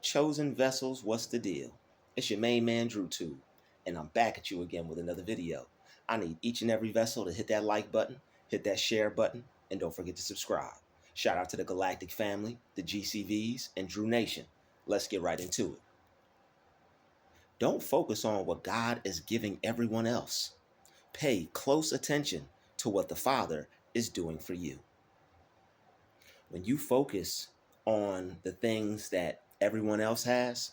Chosen vessels, what's the deal? It's your main man Drutube, and I'm back at you again with another video. I need each and every vessel to hit that like button, hit that share button, and don't forget to subscribe. Shout out to the Galactic family, the GCVs, and Drew Nation. Let's get right into it. Don't focus on what God is giving everyone else. Pay close attention to what the Father is doing for you. When you focus on the things that everyone else has,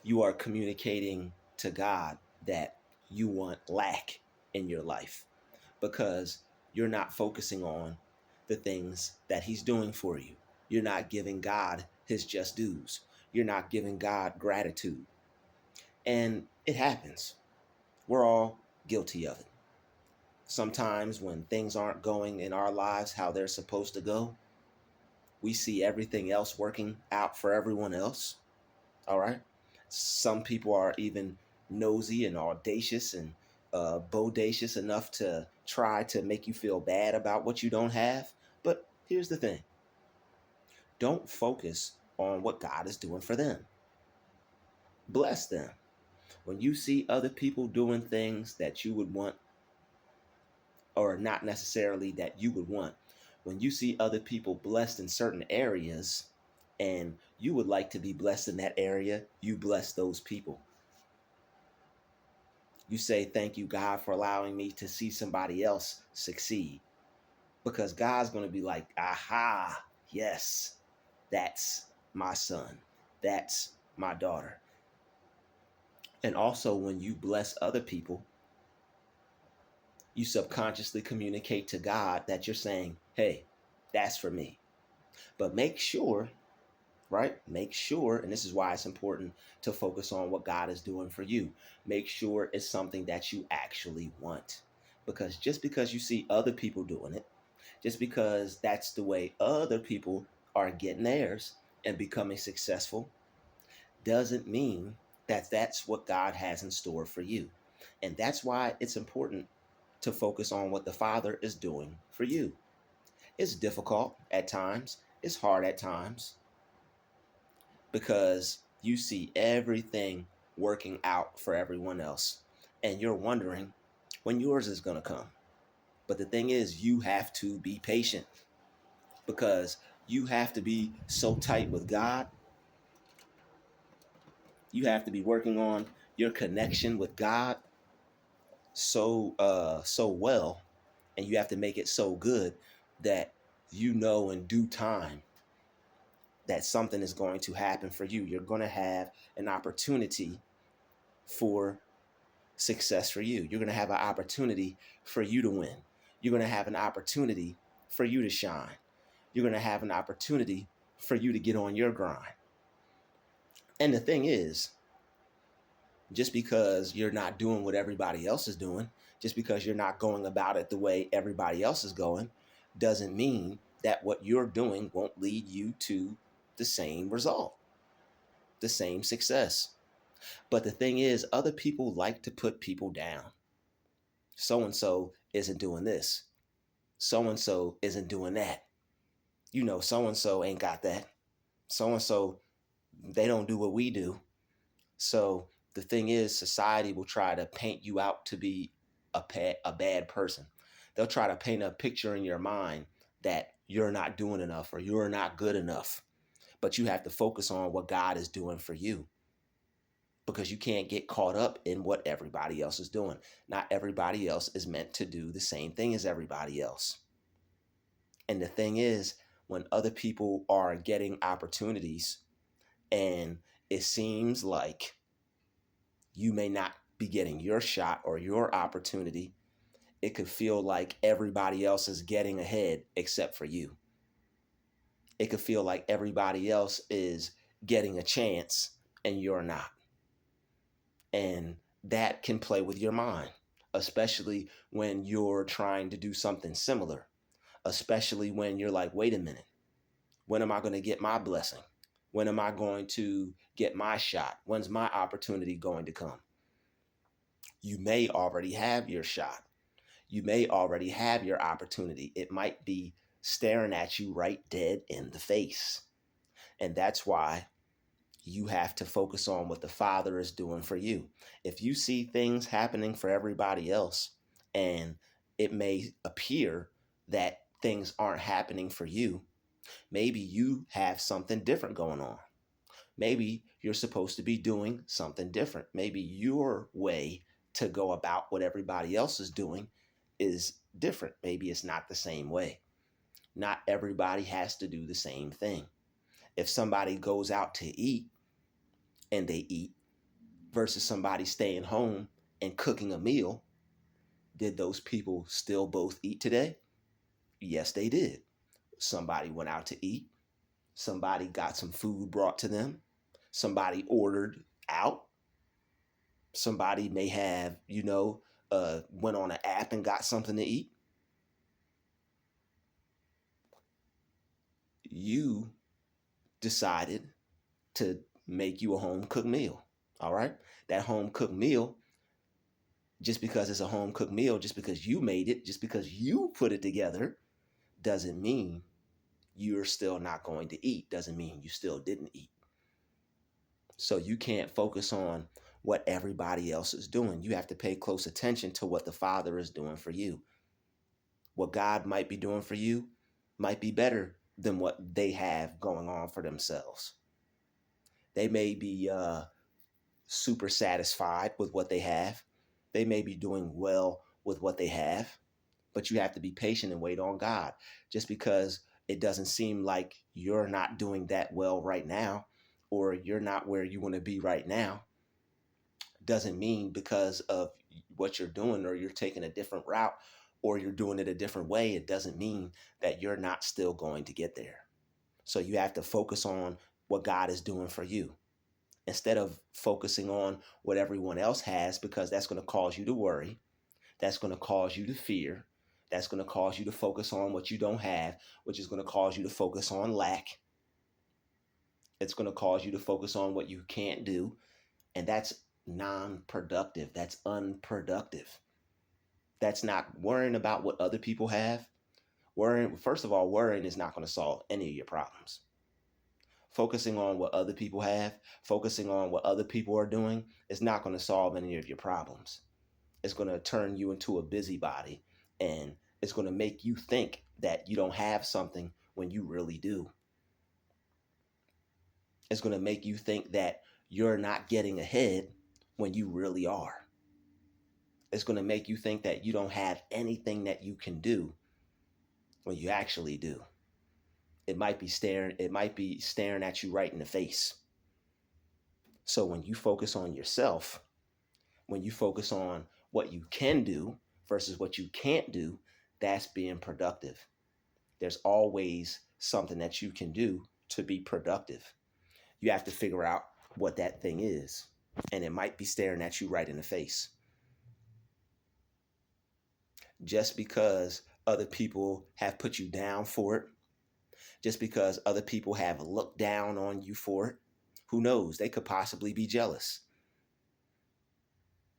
you are communicating to God that you want lack in your life because you're not focusing on the things that He's doing for you. You're not giving God His just dues. You're not giving God gratitude. And it happens. We're all guilty of it. Sometimes when things aren't going in our lives how they're supposed to go, we see everything else working out for everyone else. All right. Some people are even nosy and audacious and bodacious enough to try to make you feel bad about what you don't have. But here's the thing. Don't focus on what God is doing for them. Bless them. When you see other people doing things that you would want, or not necessarily that you would want, when you see other people blessed in certain areas and you would like to be blessed in that area, you bless those people. You say, thank you, God, for allowing me to see somebody else succeed. Because God's going to be like, aha, yes, that's my son. That's my daughter. And also, when you bless other people, you subconsciously communicate to God that you're saying, hey, that's for me. But make sure, right? Make sure, and this is why it's important to focus on what God is doing for you. Make sure it's something that you actually want. Because just because you see other people doing it, just because that's the way other people are getting theirs and becoming successful, doesn't mean that that's what God has in store for you. And that's why it's important to focus on what the Father is doing for you. It's difficult at times. It's hard at times because you see everything working out for everyone else and you're wondering when yours is going to come. But the thing is, you have to be patient because you have to be so tight with God. You have to be working on your connection with God so well, and you have to make it so good that you know in due time that something is going to happen for you. You're going to have an opportunity for success for you. You're going to have an opportunity for you to win. You're going to have an opportunity for you to shine. You're going to have an opportunity for you to get on your grind. And the thing is, just because you're not doing what everybody else is doing, just because you're not going about it the way everybody else is going, doesn't mean that what you're doing won't lead you to the same result, the same success. But the thing is, other people like to put people down. So-and-so isn't doing this. So-and-so isn't doing that. You know, so-and-so ain't got that. So-and-so, they don't do what we do. So the thing is, society will try to paint you out to be a bad person. They'll try to paint a picture in your mind that you're not doing enough or you're not good enough. But you have to focus on what God is doing for you because you can't get caught up in what everybody else is doing. Not everybody else is meant to do the same thing as everybody else. And the thing is, when other people are getting opportunities and it seems like you may not be getting your shot or your opportunity, it could feel like everybody else is getting ahead except for you. It could feel like everybody else is getting a chance and you're not. And that can play with your mind, especially when you're trying to do something similar, especially when you're like, wait a minute, when am I going to get my blessing? When am I going to get my shot? When's my opportunity going to come? You may already have your shot. You may already have your opportunity. It might be staring at you right dead in the face. And that's why You have to focus on what the Father is doing for you. If you see things happening for everybody else, and it may appear that things aren't happening for you, maybe you have something different going on. Maybe you're supposed to be doing something different. Maybe your way to go about what everybody else is doing is different. Maybe it's not the same way. Not everybody has to do the same thing. If somebody goes out to eat and they eat versus somebody staying home and cooking a meal, did those people still both eat today? Yes, they did. Somebody went out to eat. Somebody got some food brought to them. Somebody ordered out. Somebody may have, went on an app and got something to eat. You decided to make you a home cooked meal. All right. That home cooked meal, just because it's a home cooked meal, just because you made it, just because you put it together, doesn't mean you're still not going to eat, doesn't mean you still didn't eat. So you can't focus on what everybody else is doing. You have to pay close attention to what the Father is doing for you. What God might be doing for you might be better than what they have going on for themselves. They may be super satisfied with what they have. They may be doing well with what they have, but you have to be patient and wait on God. Just because it doesn't seem like you're not doing that well right now, or you're not where you want to be right now, doesn't mean because of what you're doing, or you're taking a different route, or you're doing it a different way, it doesn't mean that you're not still going to get there. So you have to focus on what God is doing for you instead of focusing on what everyone else has, because that's going to cause you to worry. That's going to cause you to fear. That's going to cause you to focus on what you don't have, which is going to cause you to focus on lack. It's going to cause you to focus on what you can't do. And that's non-productive. That's unproductive. That's not worrying about what other people have. Worrying, first of all, worrying is not going to solve any of your problems. Focusing on what other people have, focusing on what other people are doing, is not going to solve any of your problems. It's going to turn you into a busybody, and it's going to make you think that you don't have something when you really do. It's going to make you think that you're not getting ahead when you really are. It's going to make you think that you don't have anything that you can do when you actually do. It might be staring at you right in the face. So when you focus on yourself, when you focus on what you can do versus what you can't do, that's being productive. There's always something that you can do to be productive. You have to figure out what that thing is, and it might be staring at you right in the face. Just because other people have put you down for it, just because other people have looked down on you for it, who knows? They could possibly be jealous.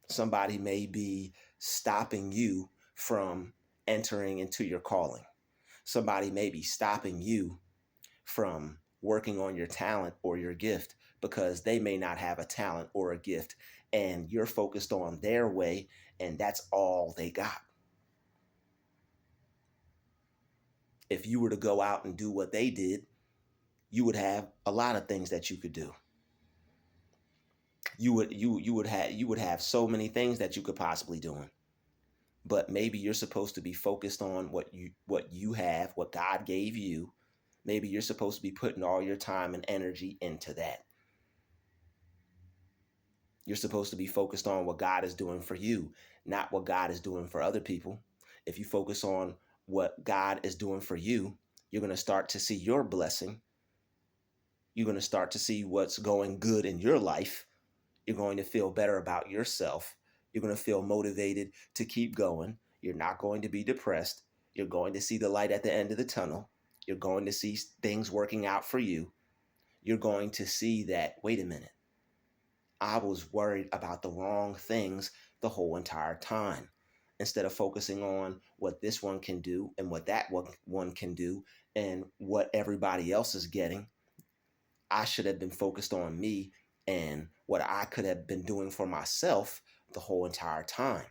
Somebody may be stopping you from entering into your calling. Somebody may be stopping you from working on your talent or your gift because they may not have a talent or a gift, and you're focused on their way, and that's all they got. If you were to go out and do what they did, you would have a lot of things that you could do. You would have so many things that you could possibly do. But maybe you're supposed to be focused on what you have, what God gave you. Maybe you're supposed to be putting all your time and energy into that. You're supposed to be focused on what God is doing for you, not what God is doing for other people. If you focus on what God is doing for you, you're going to start to see your blessing. You're going to start to see what's going good in your life. You're going to feel better about yourself. You're going to feel motivated to keep going. You're not going to be depressed. You're going to see the light at the end of the tunnel. You're going to see things working out for you. You're going to see that, wait a minute, I was worried about the wrong things the whole entire time. Instead of focusing on what this one can do and what that one can do and what everybody else is getting, I should have been focused on me and what I could have been doing for myself the whole entire time.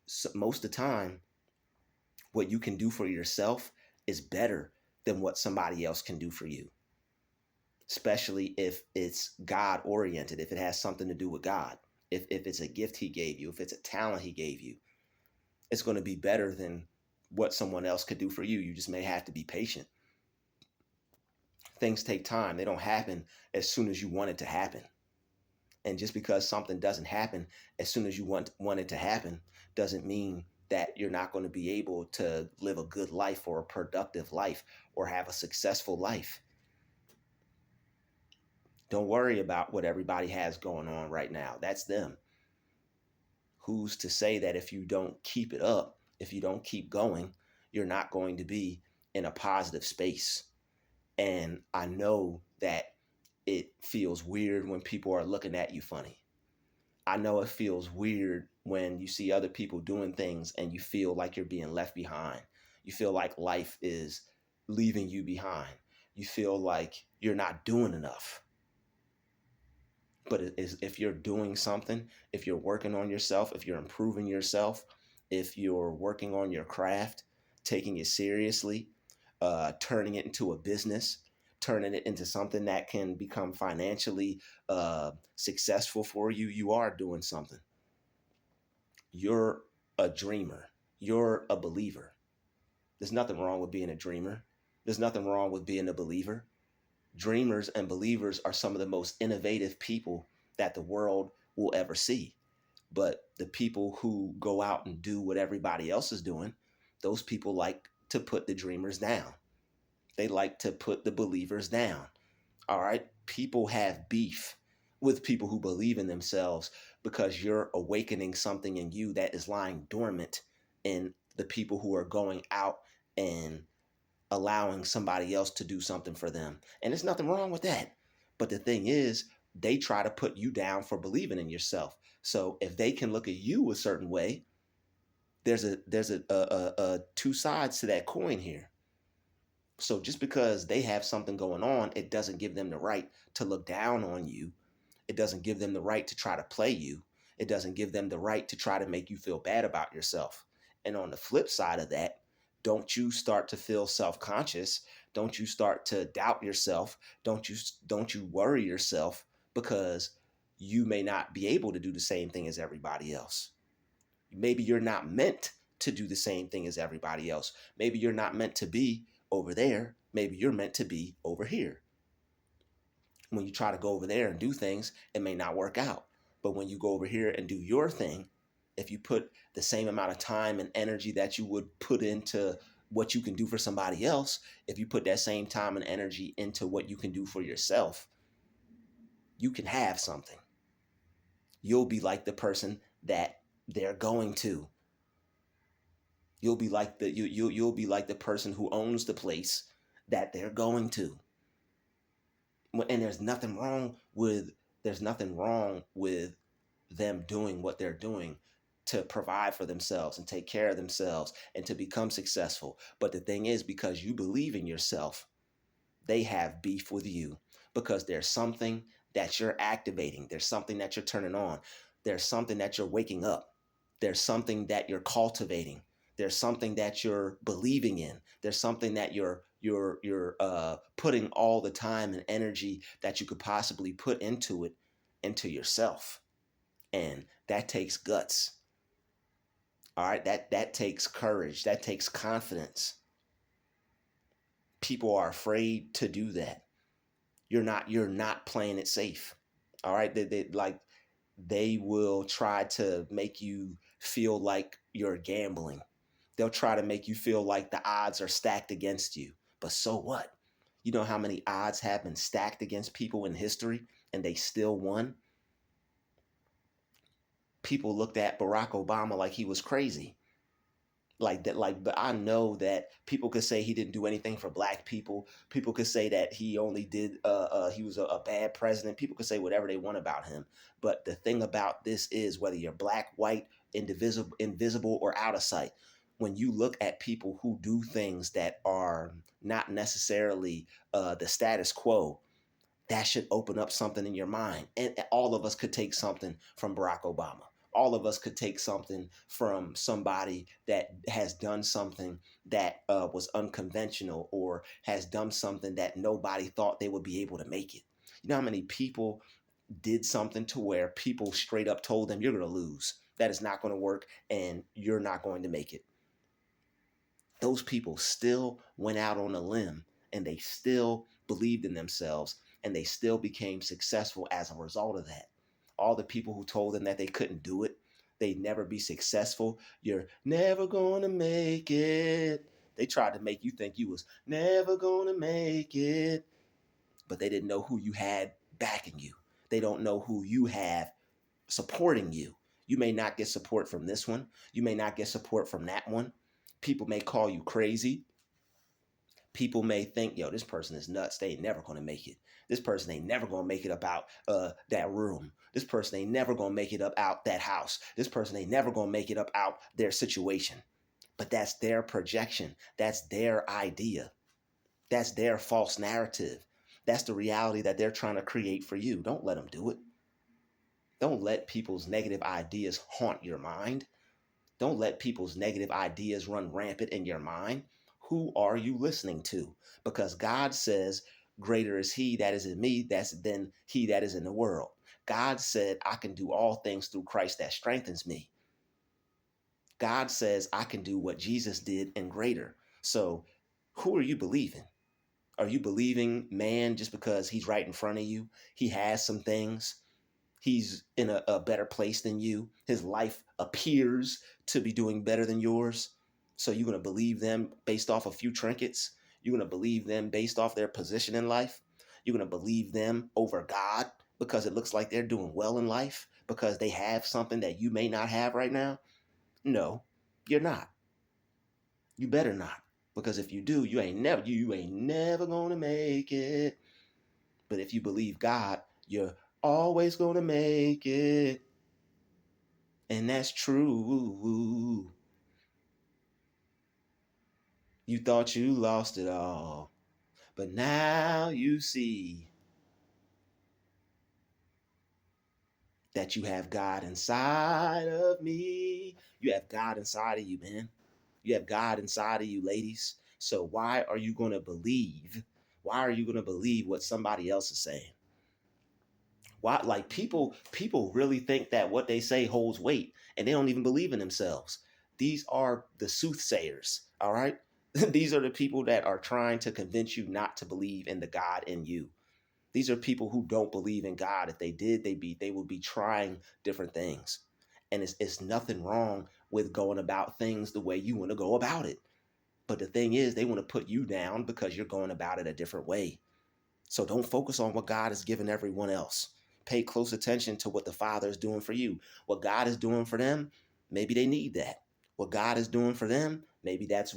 So most of the time, what you can do for yourself is better than what somebody else can do for you, especially if it's God oriented, if it has something to do with God, if it's a gift he gave you, if it's a talent he gave you, it's going to be better than what someone else could do for you. You just may have to be patient. Things take time. They don't happen as soon as you want it to happen. And just because something doesn't happen as soon as you want it to happen doesn't mean that you're not going to be able to live a good life or a productive life or have a successful life. Don't worry about what everybody has going on right now. That's them. Who's to say that if you don't keep it up, if you don't keep going, you're not going to be in a positive space? And I know that it feels weird when people are looking at you funny. I know it feels weird when you see other people doing things and you feel like you're being left behind. You feel like life is leaving you behind. You feel like you're not doing enough. But if you're doing something, if you're working on yourself, if you're improving yourself, if you're working on your craft, taking it seriously, turning it into a business, turning it into something that can become financially successful for you, you are doing something. You're a dreamer. You're a believer. There's nothing wrong with being a dreamer. There's nothing wrong with being a believer. Dreamers and believers are some of the most innovative people that the world will ever see. But the people who go out and do what everybody else is doing, those people like to put the dreamers down. They like to put the believers down. All right. People have beef with people who believe in themselves because you're awakening something in you that is lying dormant in the people who are going out and allowing somebody else to do something for them. And there's nothing wrong with that. But the thing is, they try to put you down for believing in yourself. So if they can look at you a certain way, there's a two sides to that coin here. So just because they have something going on, it doesn't give them the right to look down on you. It doesn't give them the right to try to play you. It doesn't give them the right to try to make you feel bad about yourself. And on the flip side of that, don't you start to feel self-conscious. Don't you start to doubt yourself. Don't you worry yourself because you may not be able to do the same thing as everybody else. Maybe you're not meant to do the same thing as everybody else. Maybe you're not meant to be over there. Maybe you're meant to be over here. When you try to go over there and do things, it may not work out. But when you go over here and do your thing, if you put the same amount of time and energy that you would put into what you can do for somebody else, if you put that same time and energy into what you can do for yourself, you can have something. You'll be like the person that they're going to. You'll be like the person who owns the place that they're going to. And there's nothing wrong with them doing what they're doing to provide for themselves and take care of themselves and to become successful. But the thing is, because you believe in yourself, they have beef with you because there's something that you're activating. There's something that you're turning on. There's something that you're waking up. There's something that you're cultivating. There's something that you're believing in. There's something that you're putting all the time and energy that you could possibly put into it, into yourself. And that takes guts. All right, that takes courage. That takes confidence. People are afraid to do that. You're not playing it safe. All right, they will try to make you feel like you're gambling. They'll try to make you feel like the odds are stacked against you. But so what? You know how many odds have been stacked against people in history and they still won? People looked at Barack Obama like he was crazy. Like that, but I know that people could say he didn't do anything for black people. People could say that he only did he was a bad president. People could say whatever they want about him. But the thing about this is, whether you're black, white, invisible or out of sight, when you look at people who do things that are not necessarily the status quo, That should open up something in your mind. And all of us could take something from Barack Obama. All of us could take something from somebody that has done something that was unconventional, or has done something that nobody thought they would be able to make it. You know how many people did something to where people straight up told them, you're going to lose. That is not going to work, and you're not going to make it. Those people still went out on a limb, and they still believed in themselves, and they still became successful as a result of that. All the people who told them that they couldn't do it, they'd never be successful, you're never going to make it. They tried to make you think you was never going to make it, but they didn't know who you had backing you. They don't know who you have supporting you. You may not get support from this one. You may not get support from that one. People may call you crazy. People may think, yo, this person is nuts. They ain't never going to make it. This person ain't never going to make it up out that room. This person ain't never going to make it up out that house. This person ain't never going to make it up out their situation. But that's their projection. That's their idea. That's their false narrative. That's the reality that they're trying to create for you. Don't let them do it. Don't let people's negative ideas haunt your mind. Don't let people's negative ideas run rampant in your mind. Who are you listening to? Because God says, greater is he that is in me than he that is in the world. God said, I can do all things through Christ that strengthens me. God says, I can do what Jesus did and greater. So who are you believing? Are you believing man just because he's right in front of you? He has some things. He's in a better place than you. His life appears to be doing better than yours. So you're going to believe them based off a few trinkets. You're going to believe them based off their position in life. You're going to believe them over God because it looks like they're doing well in life because they have something that you may not have right now. No, you're not. You better not. Because if you do, you ain't never going to make it. But if you believe God, you're always going to make it. And that's true. You thought you lost it all, but now you see that you have God inside of me. You have God inside of you, man. You have God inside of you, ladies. So why are you going to believe? Why are you going to believe what somebody else is saying? Why, like people really think that what they say holds weight, and they don't even believe in themselves. These are the soothsayers, all right? These are the people that are trying to convince you not to believe in the God in you. These are people who don't believe in God. If they did, they would be trying different things. And it's nothing wrong with going about things the way you want to go about it. But the thing is, they want to put you down because you're going about it a different way. So don't focus on what God has given everyone else. Pay close attention to what the Father is doing for you. What God is doing for them, maybe they need that. What God is doing for them, maybe that's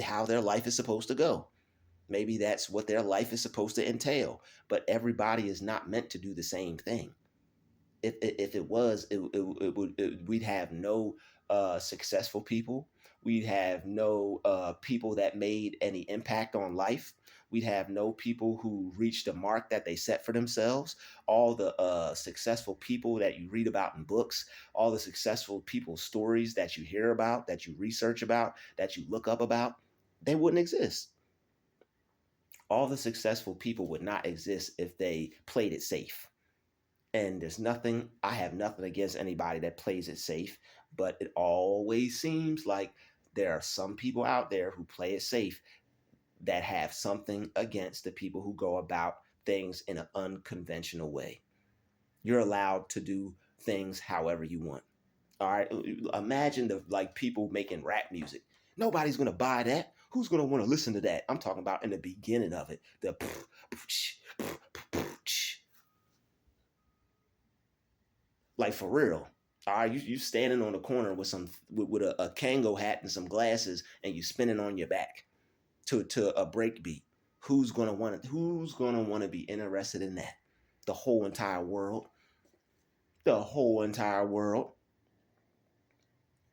how their life is supposed to go. Maybe that's what their life is supposed to entail. But everybody is not meant to do the same thing. If it was, we'd have no successful people. We'd have no people that made any impact on life. We'd have no people who reached the mark that they set for themselves. All the successful people that you read about in books, all the successful people's stories that you hear about, that you research about, that you look up about, they wouldn't exist. All the successful people would not exist if they played it safe. And I have nothing against anybody that plays it safe, but it always seems like there are some people out there who play it safe that have something against the people who go about things in an unconventional way. You're allowed to do things however you want. All right. Imagine the people making rap music. Nobody's gonna buy that. Who's gonna want to listen to that? I'm talking about in the beginning of it. The like for real. All right, you standing on the corner with a Kango hat and some glasses, and you spinning on your back to a break beat. Who's gonna want to be interested in that? The whole entire world. The whole entire world.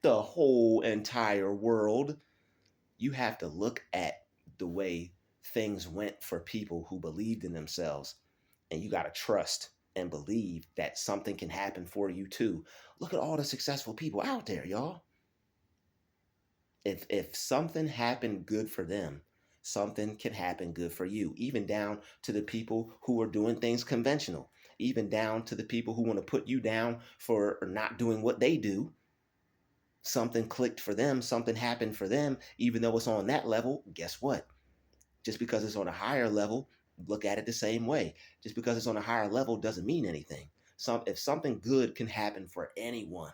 The whole entire world. You have to look at the way things went for people who believed in themselves. And you got to trust and believe that something can happen for you too. Look at all the successful people out there, y'all. If something happened good for them, something can happen good for you, even down to the people who are doing things conventional, even down to the people who want to put you down for not doing what they do. Something clicked for them, something happened for them, even though it's on that level. Guess what? Just because it's on a higher level, look at it the same way. Just because it's on a higher level doesn't mean anything. If something good can happen for anyone,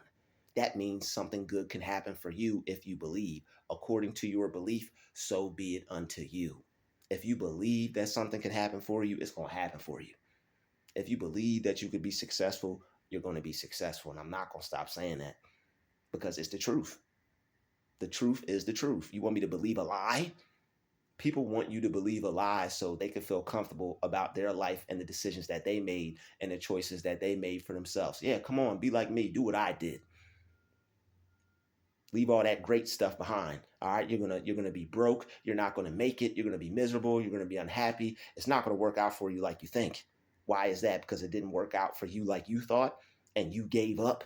that means something good can happen for you if you believe. According to your belief, so be it unto you. If you believe that something can happen for you, it's going to happen for you. If you believe that you could be successful, you're going to be successful. And I'm not going to stop saying that because it's the truth. The truth is the truth. You want me to believe a lie? People want you to believe a lie so they can feel comfortable about their life and the decisions that they made and the choices that they made for themselves. Yeah, come on, be like me. Do what I did. Leave all that great stuff behind. All right, you're gonna be broke. You're not gonna make it. You're gonna be miserable. You're gonna be unhappy. It's not gonna work out for you like you think. Why is that? Because it didn't work out for you like you thought, and you gave up.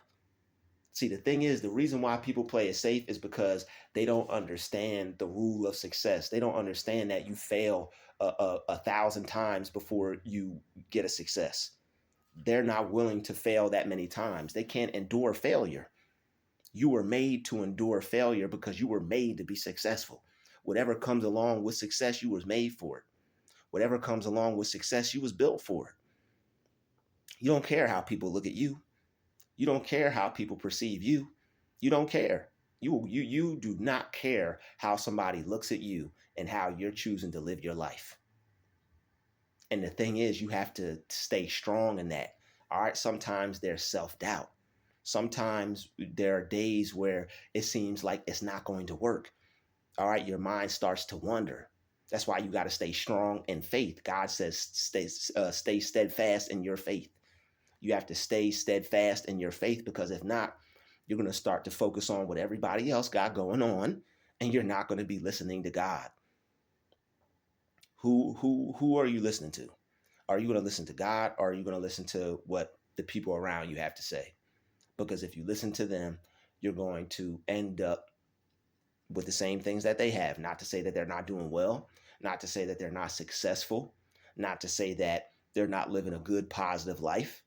See, the thing is, the reason why people play it safe is because they don't understand the rule of success. They don't understand that you fail a thousand times before you get a success. They're not willing to fail that many times. They can't endure failure. You were made to endure failure because you were made to be successful. Whatever comes along with success, you was made for it. Whatever comes along with success, you was built for it. You don't care how people look at you. You don't care how people perceive you. You don't care. You do not care how somebody looks at you and how you're choosing to live your life. And the thing is, you have to stay strong in that. All right. Sometimes there's self-doubt. Sometimes there are days where it seems like it's not going to work. All right. Your mind starts to wonder. That's why you got to stay strong in faith. God says, stay steadfast in your faith. You have to stay steadfast in your faith because if not, you're going to start to focus on what everybody else got going on and you're not going to be listening to God. Who are you listening to? Are you going to listen to God or are you going to listen to what the people around you have to say? Because if you listen to them, you're going to end up with the same things that they have. Not to say that they're not doing well, not to say that they're not successful, not to say that they're not living a good, positive life.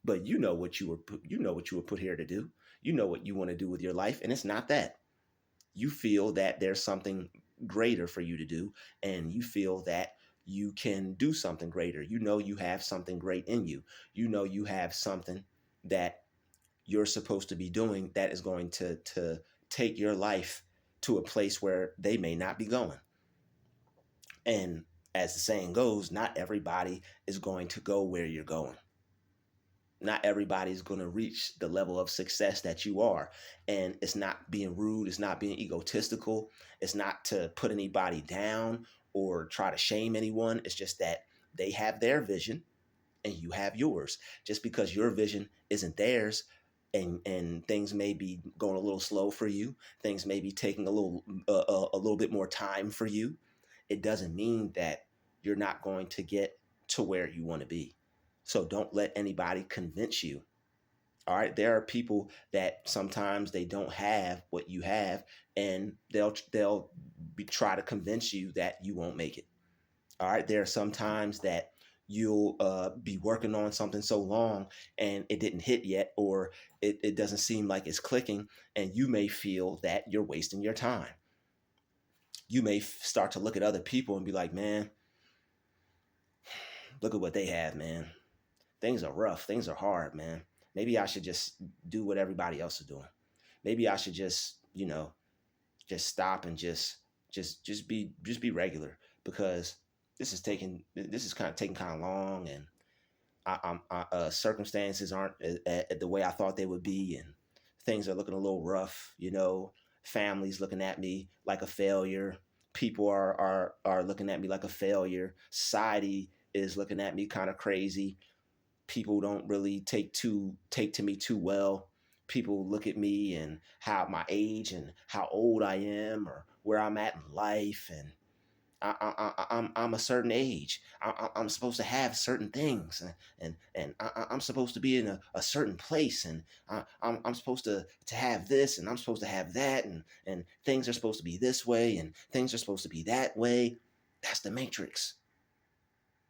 But you know what you were put here to do. You know what you want to do with your life, and it's not that. You feel that there's something greater for you to do, and you feel that you can do something greater. You know you have something great in you. You know you have something that you're supposed to be doing that is going to take your life to a place where they may not be going. And as the saying goes, not everybody is going to go where you're going. Not everybody's going to reach the level of success that you are. And it's not being rude. It's not being egotistical. It's not to put anybody down or try to shame anyone. It's just that they have their vision and you have yours. Just because your vision isn't theirs and things may be going a little slow for you, things may be taking a little bit more time for you, it doesn't mean that you're not going to get to where you want to be. So don't let anybody convince you. All right, there are people that sometimes they don't have what you have, and try to convince you that you won't make it. All right, there are some times that you'll be working on something so long and it didn't hit yet, or it doesn't seem like it's clicking, and you may feel that you're wasting your time. You may start to look at other people and be like, man, look at what they have, man. Things are rough. Things are hard, man. Maybe I should just do what everybody else is doing. Maybe I should just, just stop and just be regular because this is kind of taking kind of long, and circumstances aren't the way I thought they would be, and things are looking a little rough. Families looking at me like a failure. People are looking at me like a failure. Society is looking at me kind of crazy. People don't really take to me too well. People look at me and how my age and how old I am or where I'm at in life, and I'm a certain age. I'm supposed to have certain things, and I'm supposed to be in a certain place, and I'm supposed to have this, and I'm supposed to have that, and things are supposed to be this way, and things are supposed to be that way. That's the matrix.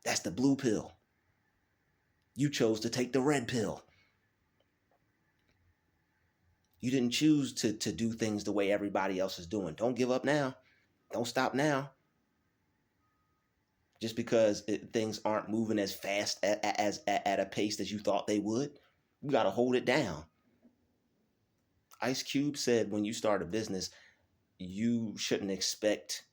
That's the blue pill. You chose to take the red pill. You didn't choose to do things the way everybody else is doing. Don't give up now. Don't stop now. Just because things aren't moving as fast at a pace that you thought they would. You got to hold it down. Ice Cube said when you start a business, you shouldn't expect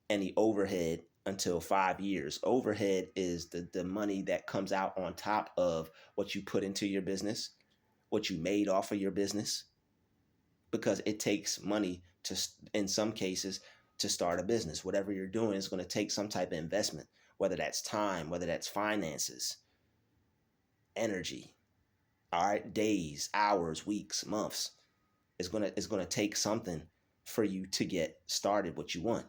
any overhead until 5 years. Overhead is the money that comes out on top of what you put into your business, what you made off of your business, because it takes money to, in some cases, to start a business. Whatever you're doing is going to take some type of investment, whether that's time, whether that's finances, energy, all right, days, hours, weeks, months. It's gonna take something for you to get started what you want.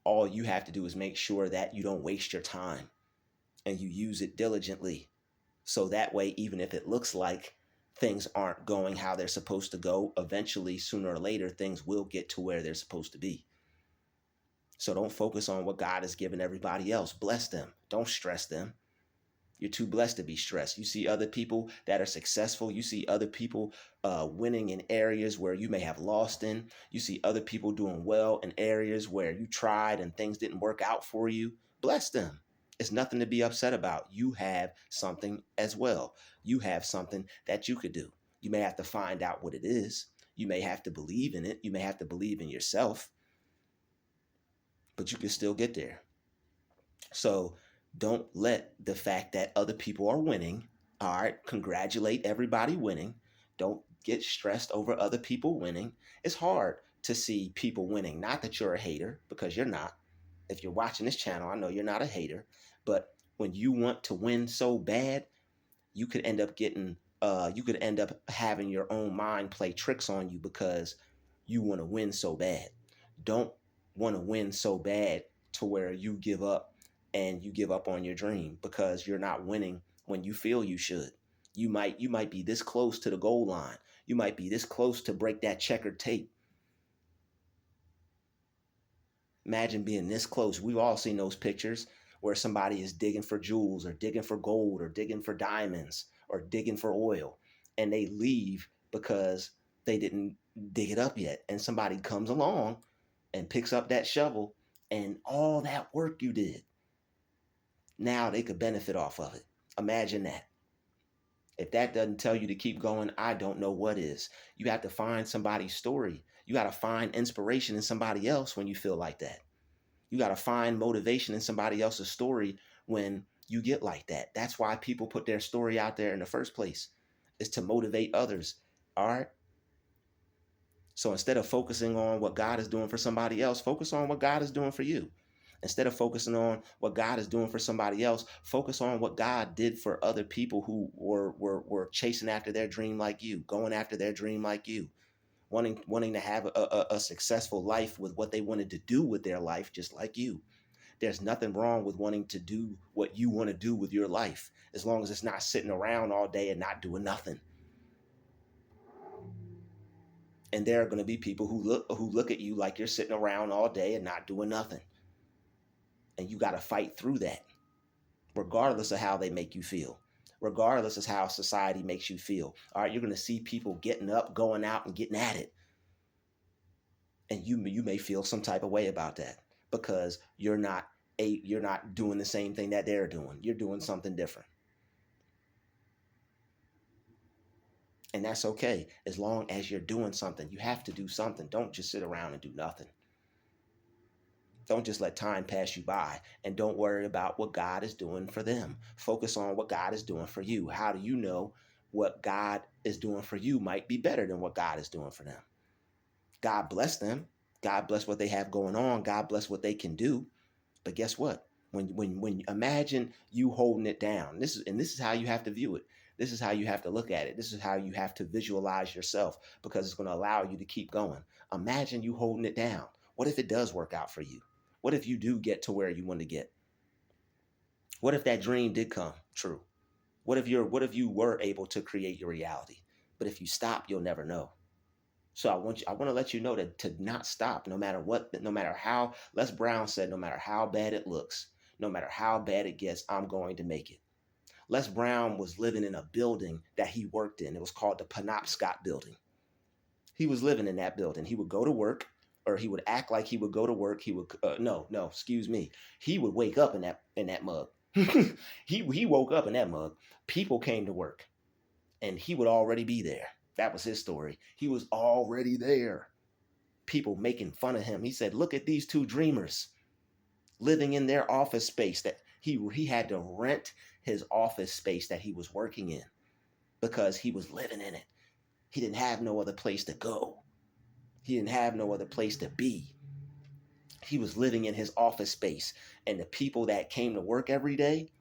All you have to do is make sure that you don't waste your time and you use it diligently. So that way, even if it looks like things aren't going how they're supposed to go, eventually, sooner or later, things will get to where they're supposed to be. So don't focus on what God has given everybody else. Bless them. Don't stress them. You're too blessed to be stressed. You see other people that are successful. You see other people winning in areas where you may have lost in. You see other people doing well in areas where you tried and things didn't work out for you. Bless them. It's nothing to be upset about. You have something as well. You have something that you could do. You may have to find out what it is. You may have to believe in it. You may have to believe in yourself, but you can still get there. So don't let the fact that other people are winning, all right, congratulate everybody winning. Don't get stressed over other people winning. It's hard to see people winning. Not that you're a hater, because you're not. If you're watching this channel, I know you're not a hater. But when you want to win so bad, you could end up getting you could end up having your own mind play tricks on you because you want to win so bad. Don't want to win so bad to where you give up and you give up on your dream because you're not winning when you feel you should. You might be this close to the goal line. You might be this close to break that checkered tape. Imagine being this close. We've all seen those pictures where somebody is digging for jewels or digging for gold or digging for diamonds or digging for oil, and they leave because they didn't dig it up yet. And somebody comes along and picks up that shovel, and all that work you did, now they could benefit off of it. Imagine that. If that doesn't tell you to keep going, I don't know what is. You have to find somebody's story. You got to find inspiration in somebody else when you feel like that. You got to find motivation in somebody else's story when you get like that. That's why people put their story out there in the first place, is to motivate others. All right. So instead of focusing on what God is doing for somebody else, focus on what God is doing for you. Instead of focusing on what God is doing for somebody else, focus on what God did for other people who were chasing after their dream like you, going after their dream like you, wanting to have a successful life with what they wanted to do with their life, just like you. There's nothing wrong with wanting to do what you want to do with your life, as long as it's not sitting around all day and not doing nothing. And there are going to be people who look at you like you're sitting around all day and not doing nothing. And you got to fight through that, regardless of how they make you feel, regardless of how society makes you feel. All right, you're going to see people getting up, going out, and getting at it. And you may feel some type of way about that because you're not doing the same thing that they're doing. You're doing something different. And that's okay. As long as you're doing something, you have to do something. Don't just sit around and do nothing. Don't just let time pass you by, and don't worry about what God is doing for them. Focus on what God is doing for you. How do you know what God is doing for you might be better than what God is doing for them? God bless them. God bless what they have going on. God bless what they can do. But guess what? When imagine you holding it down. This is how you have to view it. This is how you have to look at it. This is how you have to visualize yourself, because it's going to allow you to keep going. Imagine you holding it down. What if it does work out for you? What if you do get to where you want to get? What if that dream did come true? What if you were able to create your reality? But if you stop, you'll never know. So I want to let you know that to not stop, no matter what, no matter how, Les Brown said, no matter how bad it looks, no matter how bad it gets, I'm going to make it. Les Brown was living in a building that he worked in. It was called the Penobscot building. He was living in that building. He would go to work, or he would act like he would go to work. He would no, excuse me. He would wake up in that mug. he woke up in that mug. People came to work, and he would already be there. That was his story. He was already there. People making fun of him. He said, "Look at these two dreamers living in their office space that he had to rent his office space that he was working in because he was living in it. He didn't have no other place to go. He didn't have no other place to be. He was living in his office space. And the people that came to work every day,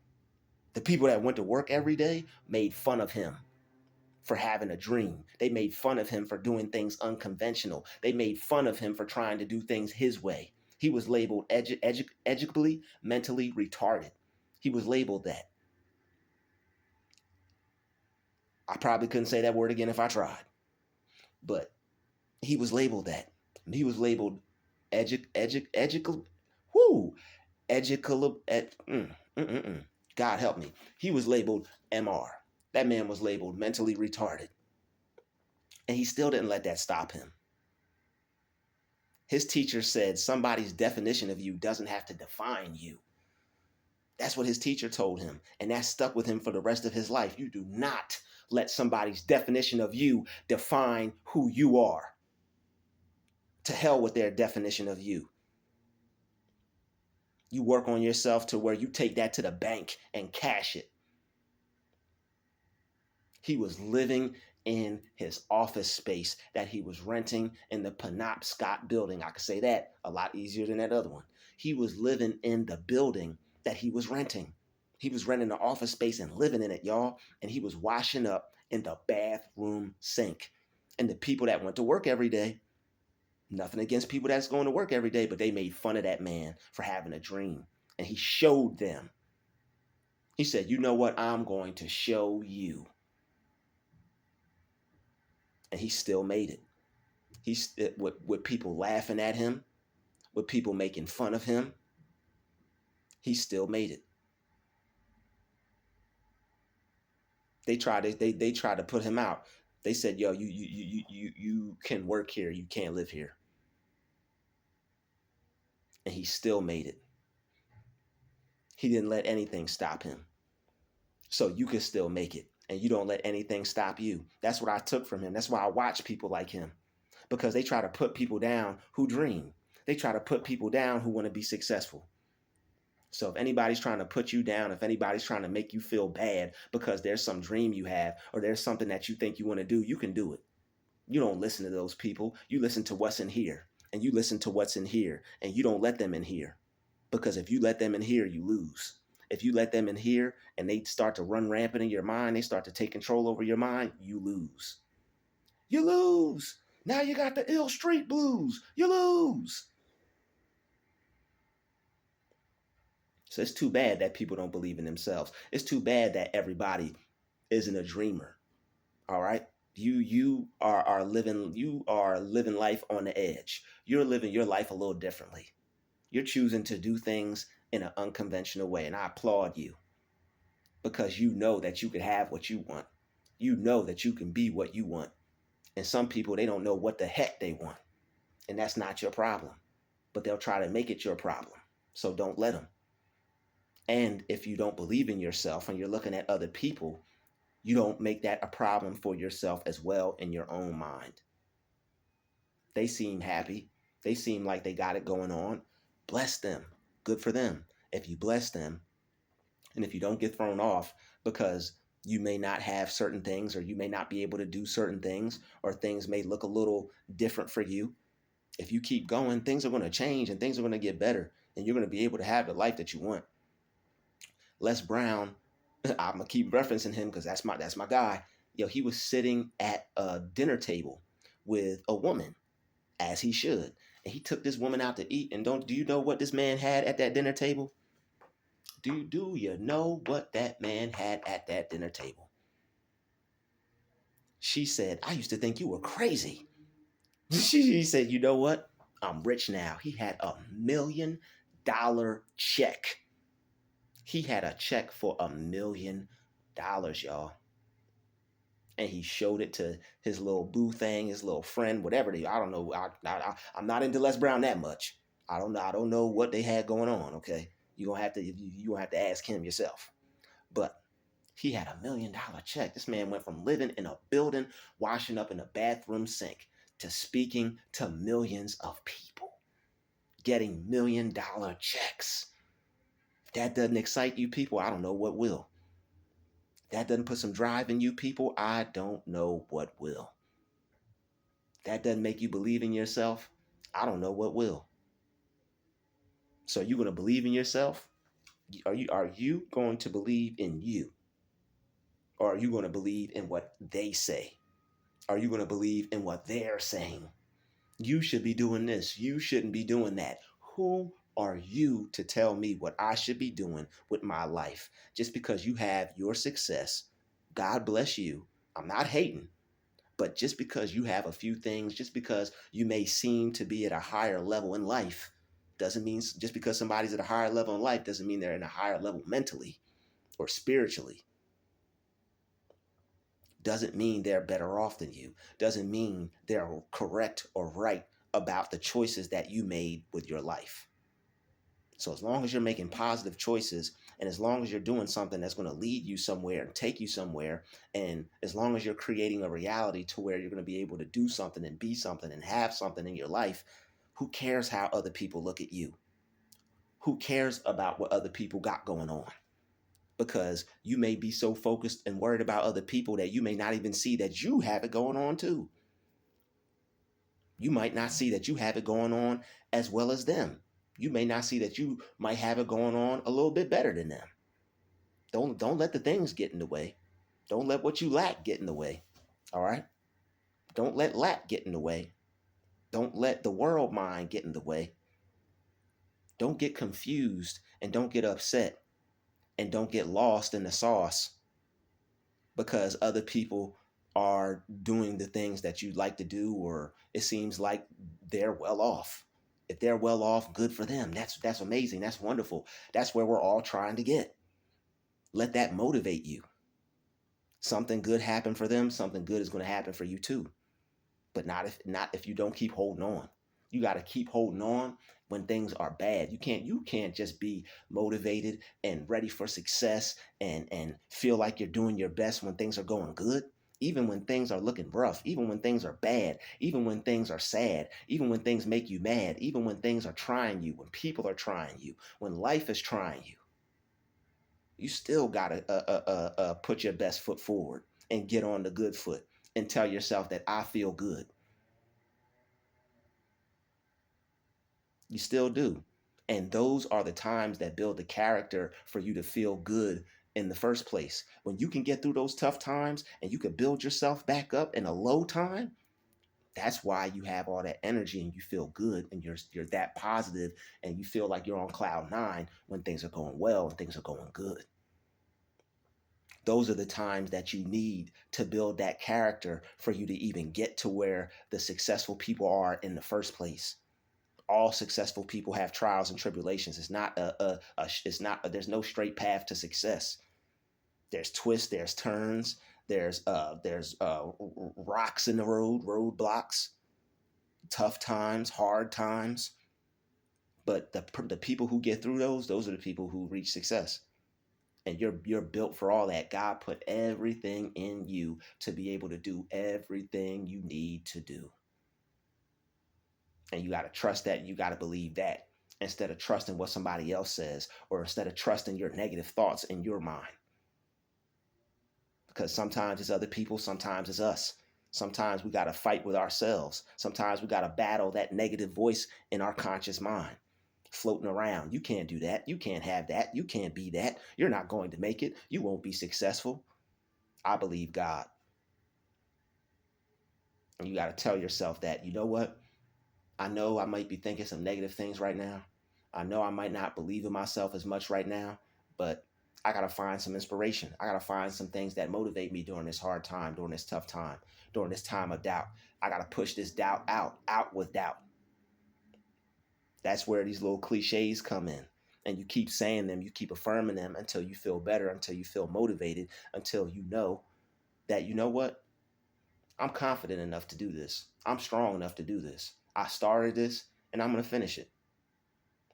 the people that went to work every day made fun of him for having a dream. They made fun of him for doing things unconventional. They made fun of him for trying to do things his way. He was labeled educably, mentally retarded. He was labeled that. I probably couldn't say that word again if I tried. But he was labeled that. He was labeled educable. Whoo! Educable. God help me. He was labeled MR. That man was labeled mentally retarded. And he still didn't let that stop him. His teacher said somebody's definition of you doesn't have to define you. That's what his teacher told him. And that stuck with him for the rest of his life. You do not let somebody's definition of you define who you are. To hell with their definition of you. You work on yourself to where you take that to the bank and cash it. He was living in his office space that he was renting in the Penobscot building. I could say that a lot easier than that other one. He was living in the building that he was renting. He was renting the office space and living in it, y'all. And he was washing up in the bathroom sink. And the people that went to work every day, nothing against people that's going to work every day, but they made fun of that man for having a dream. And he showed them. He said, you know what? I'm going to show you. And he still made it. He's with people laughing at him, with people making fun of him. He still made it. They tried to put him out. They said, yo, you can work here, you can't live here. And he still made it. He didn't let anything stop him. So you can still make it. And you don't let anything stop you. That's what I took from him. That's why I watch people like him. Because they try to put people down who dream. They try to put people down who want to be successful. So if anybody's trying to put you down, if anybody's trying to make you feel bad because there's some dream you have or there's something that you think you want to do, you can do it. You don't listen to those people. You listen to what's in here. And you listen to what's in here. And you don't let them in here. Because if you let them in here, you lose. If you let them in here and they start to run rampant in your mind, they start to take control over your mind, you lose. You lose. Now you got the ill street blues. You lose. So it's too bad that people don't believe in themselves. It's too bad that everybody isn't a dreamer. All right? You are living life on the edge. You're living your life a little differently. You're choosing to do things in an unconventional way, and I applaud you because you know that you can have what you want. You know that you can be what you want. And some people, they don't know what the heck they want, and that's not your problem, but they'll try to make it your problem. So don't let them. And if you don't believe in yourself and you're looking at other people, you don't make that a problem for yourself as well in your own mind. They seem happy. They seem like they got it going on. Bless them. Good for them. If you bless them, and if you don't get thrown off because you may not have certain things or you may not be able to do certain things or things may look a little different for you, if you keep going, things are going to change and things are going to get better and you're going to be able to have the life that you want. Les Brown, I'm going to keep referencing him because that's my guy. Yo, he was sitting at a dinner table with a woman, as he should. And he took this woman out to eat. And do you know what this man had at that dinner table? Do you know what that man had at that dinner table? She said, I used to think you were crazy. She said, you know what? I'm rich now. He had $1 million check. He had a check for $1 million, y'all. And he showed it to his little boo thing, his little friend, whatever they. I don't know. I'm not into Les Brown that much. I don't know. I don't know what they had going on. Okay, you gonna have to ask him yourself. But he had $1 million check. This man went from living in a building, washing up in a bathroom sink, to speaking to millions of people, getting $1 million checks. If that doesn't excite you people, I don't know what will. If that doesn't put some drive in you people, I don't know what will. If that doesn't make you believe in yourself, I don't know what will. So are you going to believe in yourself? Are you going to believe in you? Or are you going to believe in what they say? Are you going to believe in what they're saying? You should be doing this. You shouldn't be doing that. Who are you to tell me what I should be doing with my life? Just because you have your success, God bless you. I'm not hating, but just because you have a few things, just because you may seem to be at a higher level in life, doesn't mean, just because somebody's at a higher level in life doesn't mean they're in a higher level mentally or spiritually. Doesn't mean they're better off than you. Doesn't mean they're correct or right about the choices that you made with your life. So as long as you're making positive choices, and as long as you're doing something that's going to lead you somewhere and take you somewhere, and as long as you're creating a reality to where you're going to be able to do something and be something and have something in your life, who cares how other people look at you? Who cares about what other people got going on? Because you may be so focused and worried about other people that you may not even see that you have it going on too. You might not see that you have it going on as well as them. You may not see that you might have it going on a little bit better than them. Don't let the things get in the way. Don't let what you lack get in the way. All right? Don't let lack get in the way. Don't let the world mind get in the way. Don't get confused and don't get upset and don't get lost in the sauce because other people are doing the things that you'd like to do, or it seems like they're well off. If they're well off, good for them. That's amazing. That's wonderful. That's where we're all trying to get. Let that motivate you. Something good happened for them, something good is going to happen for you too. But not if you don't keep holding on. You got to keep holding on when things are bad. You can't just be motivated and ready for success and feel like you're doing your best when things are going good. Even when things are looking rough, even when things are bad, even when things are sad, even when things make you mad, even when things are trying you, when people are trying you, when life is trying you, you still got to put your best foot forward and get on the good foot and tell yourself that I feel good. You still do. And those are the times that build the character for you to feel good in the first place. When you can get through those tough times and you can build yourself back up in a low time, that's why you have all that energy and you feel good and you're that positive and you feel like you're on cloud nine when things are going well and things are going good. Those are the times that you need to build that character for you to even get to where the successful people are in the first place. All successful people have trials and tribulations. It's not it's not, there's no straight path to success. There's twists, there's turns, there's rocks in the road, roadblocks, tough times, hard times. But the people who get through those are the people who reach success. And you're built for all that. God put everything in you to be able to do everything you need to do. And you got to trust that. You got to believe that instead of trusting what somebody else says or instead of trusting your negative thoughts in your mind. Because sometimes it's other people, sometimes it's us. Sometimes we got to fight with ourselves. Sometimes we got to battle that negative voice in our conscious mind floating around. You can't do that. You can't have that. You can't be that. You're not going to make it. You won't be successful. I believe God. And you got to tell yourself that, you know what? I know I might be thinking some negative things right now. I know I might not believe in myself as much right now, but I got to find some inspiration. I got to find some things that motivate me during this hard time, during this tough time, during this time of doubt. I got to push this doubt out with doubt. That's where these little cliches come in. And you keep saying them, you keep affirming them until you feel better, until you feel motivated, until you know that, you know what? I'm confident enough to do this. I'm strong enough to do this. I started this and I'm going to finish it.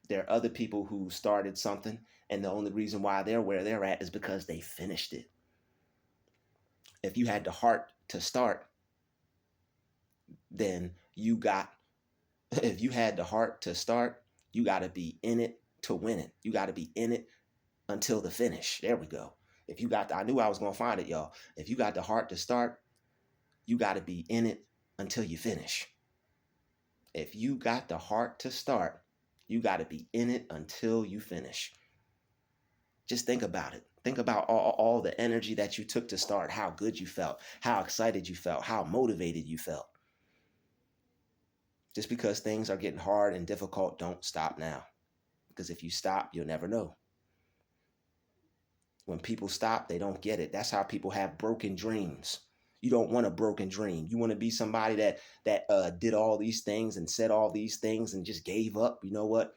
There are other people who started something, and the only reason why they're where they're at is because they finished it. If you had the heart to start, then you got, if you had the heart to start, you got to be in it to win it. You got to be in it until the finish. There we go. If you got, I knew I was going to find it, y'all. If you got the heart to start, you got to be in it until you finish. If you got the heart to start, you got to be in it until you finish. Just think about it. Think about all the energy that you took to start, how good you felt, how excited you felt, how motivated you felt. Just because things are getting hard and difficult, don't stop now. Because if you stop, you'll never know. When people stop, they don't get it. That's how people have broken dreams. You don't want a broken dream. You want to be somebody that did all these things and said all these things and just gave up. You know what?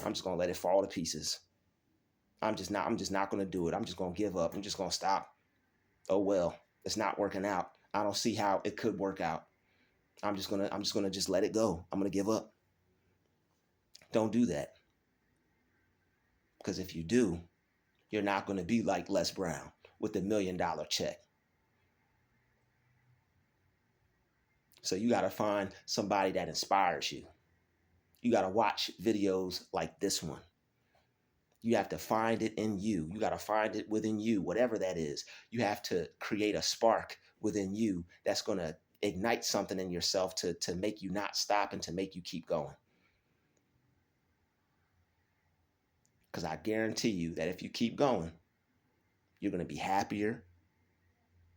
I'm just gonna let it fall to pieces. I'm just not gonna do it. I'm just gonna give up. I'm just gonna stop. Oh well, it's not working out. I don't see how it could work out. I'm just gonna just let it go. I'm gonna give up. Don't do that. Because if you do, you're not gonna be like Les Brown with the $1 million check. So you gotta find somebody that inspires you. You gotta watch videos like this one. You have to find it in you. You got to find it within you, whatever that is. You have to create a spark within you that's going to ignite something in yourself to make you not stop and to make you keep going. Because I guarantee you that if you keep going, you're going to be happier.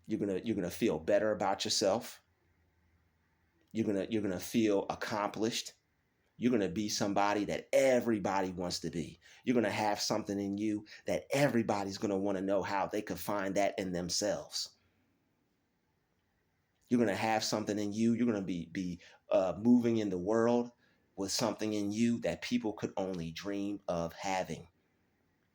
You're gonna feel better about yourself. You're gonna feel accomplished. You're going to be somebody that everybody wants to be. You're going to have something in you that everybody's going to want to know how they could find that in themselves. You're going to have something in you. You're going to be moving in the world with something in you that people could only dream of having.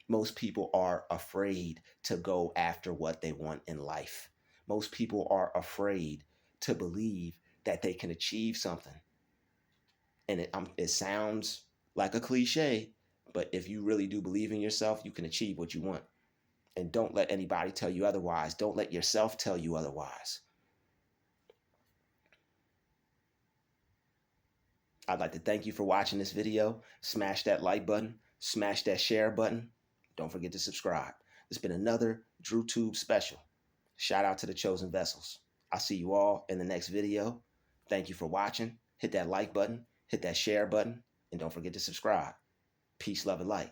Most people are afraid to go after what they want in life. Most people are afraid to believe that they can achieve something. And it sounds like a cliche, but if you really do believe in yourself, you can achieve what you want. And don't let anybody tell you otherwise. Don't let yourself tell you otherwise. I'd like to thank you for watching this video. Smash that like button. Smash that share button. Don't forget to subscribe. It's been another Drutube special. Shout out to the chosen vessels. I'll see you all in the next video. Thank you for watching. Hit that like button. Hit that share button. And don't forget to subscribe. Peace, love, and light.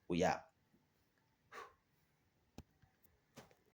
We out.